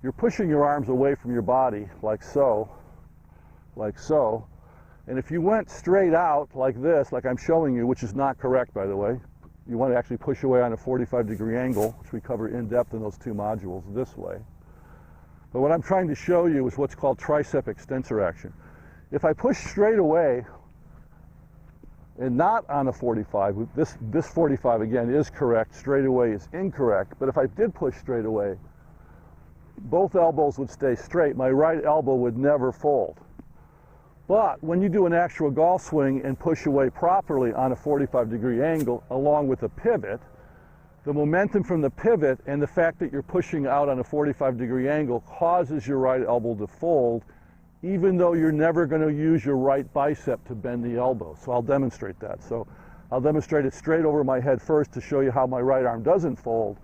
you're pushing your arms away from your body like so, and if you went straight out like this, like I'm showing you, which is not correct, by the way, you want to actually push away on a 45-degree angle, which we cover in depth in those two modules, this way. But what I'm trying to show you is what's called tricep extensor action. If I push straight away and not on a 45, this 45 again is correct, straight away is incorrect, but if I did push straight away, both elbows would stay straight. My right elbow would never fold. But when you do an actual golf swing and push away properly on a 45-degree angle along with a pivot, the momentum from the pivot and the fact that you're pushing out on a 45-degree angle causes your right elbow to fold, even though you're never going to use your right bicep to bend the elbow. So I'll demonstrate that. So I'll demonstrate it straight over my head first to show you how my right arm doesn't fold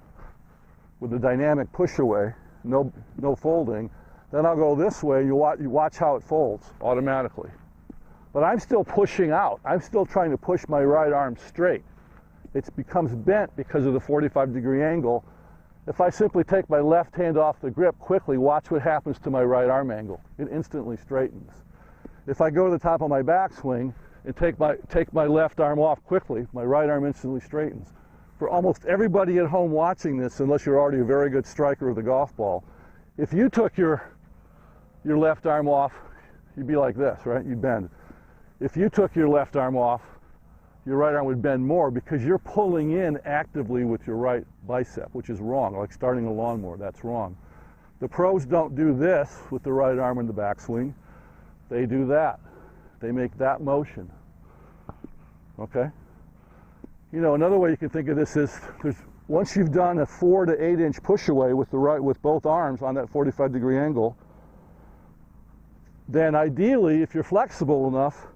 with the dynamic push away, no folding. Then I'll go this way, you watch how it folds automatically. But I'm still pushing out. I'm still trying to push my right arm straight. It becomes bent because of the 45-degree angle. If I simply take my left hand off the grip quickly, watch what happens to my right arm angle. It instantly straightens. If I go to the top of my backswing and take my left arm off quickly, my right arm instantly straightens. For almost everybody at home watching this, unless you're already a very good striker of the golf ball, if you took your left arm off, you'd be like this, right? You'd bend. If you took your left arm off, your right arm would bend more because you're pulling in actively with your right bicep, which is wrong, like starting a lawnmower, that's wrong. The pros don't do this with the right arm in the backswing. They do that. They make that motion, okay? You know, another way you can think of this is once you've done a 4 to 8 inch push away with both arms on that 45-degree angle, then ideally, if you're flexible enough,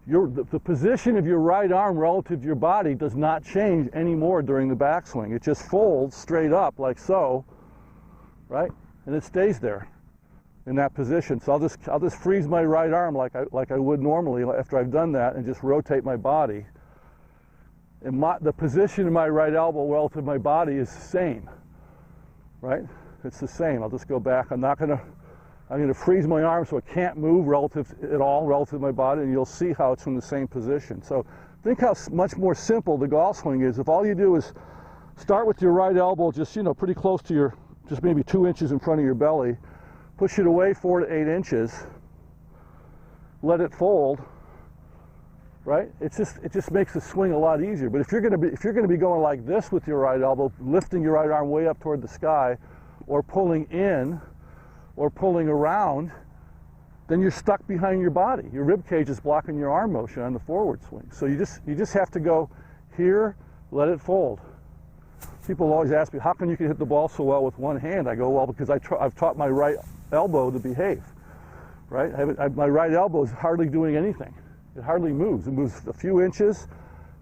the position of your right arm relative to your body does not change anymore during the backswing. It just folds straight up like so, right? And it stays there in that position. So I'll just freeze my right arm like I would normally after I've done that, and just rotate my body. And the position of my right elbow relative to my body is the same, right? It's the same. I'll just go back. I'm going to freeze my arm so it can't move relative to my body, and you'll see how it's in the same position. So think how much more simple the golf swing is. If all you do is start with your right elbow just, pretty close to just maybe 2 inches in front of your belly, push it away 4 to 8 inches, let it fold, right? It just makes the swing a lot easier. But if you're going to be going like this with your right elbow, lifting your right arm way up toward the sky, or pulling in, or pulling around, then you're stuck behind your body. Your rib cage is blocking your arm motion on the forward swing. So you just have to go here, let it fold. People always ask me, how come you can hit the ball so well with one hand? I go, well, because I've taught my right elbow to behave, right? My right elbow is hardly doing anything. It hardly moves. It moves a few inches.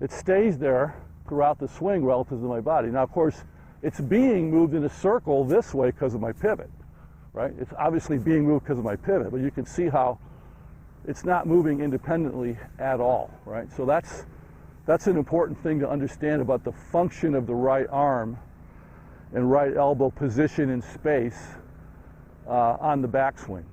It stays there throughout the swing relative to my body. Now, of course, it's being moved in a circle this way because of my pivot. Right? It's obviously being moved because of my pivot, but you can see how it's not moving independently at all, right? So that's an important thing to understand about the function of the right arm and right elbow position in space on the backswing.